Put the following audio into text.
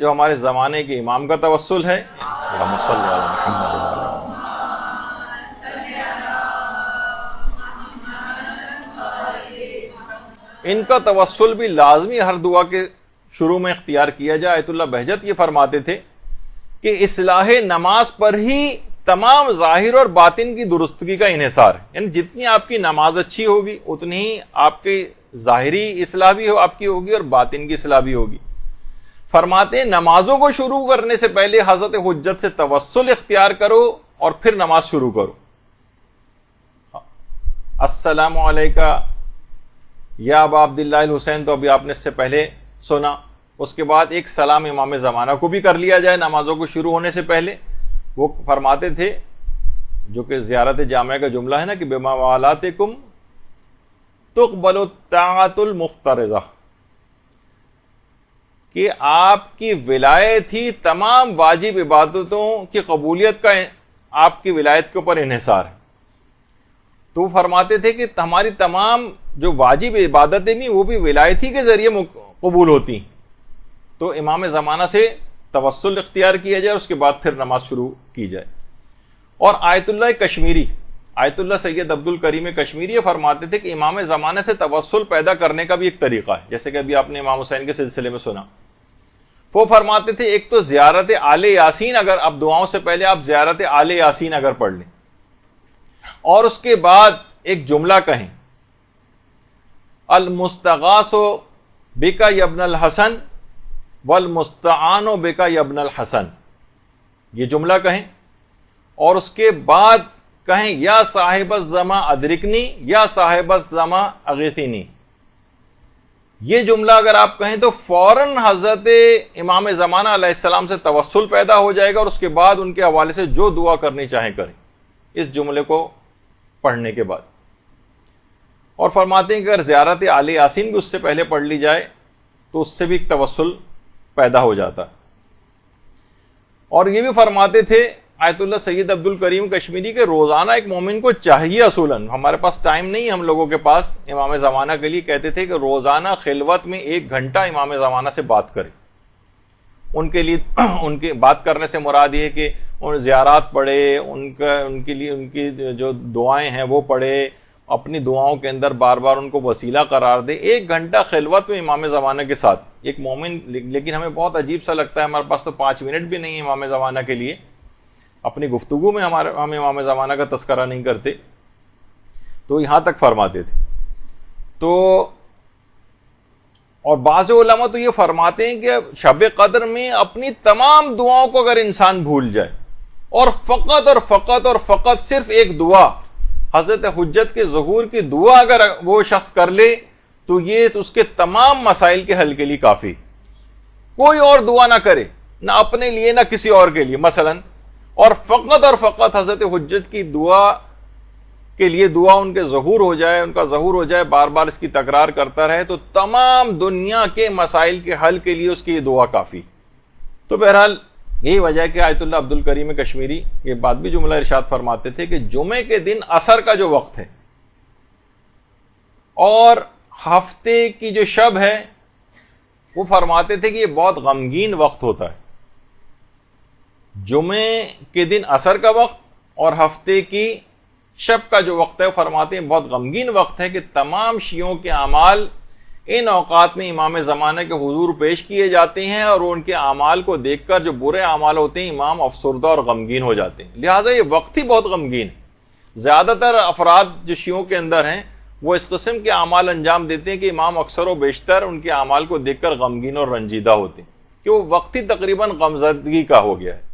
جو ہمارے زمانے کے امام کا توسل ہے، اللہم صلی علی محمد۔ ان کا توسل بھی لازمی ہر دعا کے شروع میں اختیار کیا جائے۔ آیت اللہ بہجت یہ فرماتے تھے کہ اصلاح نماز پر ہی تمام ظاہر اور باطن کی درستگی کا انحصار ہے، یعنی جتنی آپ کی نماز اچھی ہوگی اتنی ہی آپ کی ظاہری اصلاح بھی آپ کی ہوگی اور باطن کی اصلاح بھی ہوگی۔ فرماتے ہیں نمازوں کو شروع کرنے سے پہلے حضرت حجت سے توسل اختیار کرو اور پھر نماز شروع کرو۔ السلام علیکہ یا ابا عبداللہ الحسین تو ابھی آپ نے اس سے پہلے سنا، اس کے بعد ایک سلام امام زمانہ کو بھی کر لیا جائے نمازوں کو شروع ہونے سے پہلے۔ وہ فرماتے تھے، جو کہ زیارت جامعہ کا جملہ ہے نا کہ بموالاتکم تقبل الطاعۃ المفترضہ، کہ آپ کی ولایت ہی تمام واجب عبادتوں کی قبولیت کا آپ کی ولایت کے اوپر انحصار ہے۔ تو وہ فرماتے تھے کہ ہماری تمام جو واجب عبادتیں بھی وہ بھی ولایت ہی کے ذریعے قبول ہوتی ہیں۔ تو امام زمانہ سے توسل اختیار کیا جائے اور اس کے بعد پھر نماز شروع کی جائے۔ اور آیت اللہ کشمیری، آیت اللہ سید عبد الکریم کشمیری یہ فرماتے تھے کہ امام زمانے سے توسل پیدا کرنے کا بھی ایک طریقہ ہے، جیسے کہ ابھی آپ نے امام حسین کے سلسلے میں سنا۔ وہ فرماتے تھے ایک تو زیارت آل یاسین، اگر آپ دعاؤں سے پہلے آپ زیارت آل یاسین اگر پڑھ لیں اور اس کے بعد ایک جملہ کہیں، المستغاث بک یا ابن الحسن والمستعان بک یا ابن الحسن، یہ جملہ کہیں اور اس کے بعد کہیں یا صاحب الزما ادرکنی یا صاحب الزما اغیثنی، یہ جملہ اگر آپ کہیں تو فوراً حضرت امام زمانہ علیہ السلام سے توسل پیدا ہو جائے گا اور اس کے بعد ان کے حوالے سے جو دعا کرنی چاہیں کریں اس جملے کو پڑھنے کے بعد۔ اور فرماتے ہیں کہ اگر زیارت آل یاسین بھی اس سے پہلے پڑھ لی جائے تو اس سے بھی ایک توسل پیدا ہو جاتا ہے۔ اور یہ بھی فرماتے تھے آیت اللہ سید عبد الکریم کشمیری کے روزانہ ایک مومن کو چاہیے، اصولاً ہمارے پاس ٹائم نہیں ہے ہم لوگوں کے پاس امام زمانہ کے لیے، کہتے تھے کہ روزانہ خلوت میں 1 گھنٹہ امام زمانہ سے بات کرے۔ ان کے لیے ان کے بات کرنے سے مراد یہ ہے کہ ان زیارات پڑھے، ان کے لیے ان کی جو دعائیں ہیں وہ پڑھے، اپنی دعاؤں کے اندر بار بار ان کو وسیلہ قرار دے۔ 1 گھنٹہ خلوت میں امام زمانہ کے ساتھ ایک مومن، لیکن ہمیں بہت عجیب سا لگتا ہے، ہمارے پاس تو 5 منٹ بھی نہیں ہے امام زمانہ کے لیے، اپنی گفتگو میں ہم امام زمانہ کا تذکرہ نہیں کرتے، تو یہاں تک فرماتے تھے۔ تو اور بعض علماء تو یہ فرماتے ہیں کہ شب قدر میں اپنی تمام دعاؤں کو اگر انسان بھول جائے اور فقط صرف ایک دعا حضرت حجت کے ظہور کی دعا اگر وہ شخص کر لے تو یہ اس کے تمام مسائل کے حل کے لیے کافی، کوئی اور دعا نہ کرے، نہ اپنے لیے نہ کسی اور کے لیے مثلا، اور فقط حضرت حجت کی دعا کے لیے دعا ان کے ظہور ہو جائے، ان کا ظہور ہو جائے، بار بار اس کی تکرار کرتا رہے تو تمام دنیا کے مسائل کے حل کے لیے اس کی یہ دعا کافی۔ تو بہرحال یہی وجہ ہے کہ آیت اللہ عبد الکریم کشمیری یہ بات بھی جملہ ارشاد فرماتے تھے کہ جمعے کے دن عصر کا جو وقت ہے اور ہفتے کی جو شب ہے، وہ فرماتے تھے کہ یہ بہت غمگین وقت ہوتا ہے۔ جمعے کے دن عصر کا وقت اور ہفتے کی شب کا جو وقت ہے، وہ فرماتے ہیں بہت غمگین وقت ہے کہ تمام شیعوں کے اعمال ان اوقات میں امام زمانہ کے حضور پیش کیے جاتے ہیں اور ان کے اعمال کو دیکھ کر جو برے اعمال ہوتے ہیں امام افسردہ اور غمگین ہو جاتے ہیں، لہٰذا یہ وقت ہی بہت غمگین ہے۔ زیادہ تر افراد جو شیعوں کے اندر ہیں وہ اس قسم کے اعمال انجام دیتے ہیں کہ امام اکثر و بیشتر ان کے اعمال کو دیکھ کر غمگین اور رنجیدہ ہوتے ہیں کہ وہ وقت ہی تقریباً غمزدگی کا ہو گیا ہے۔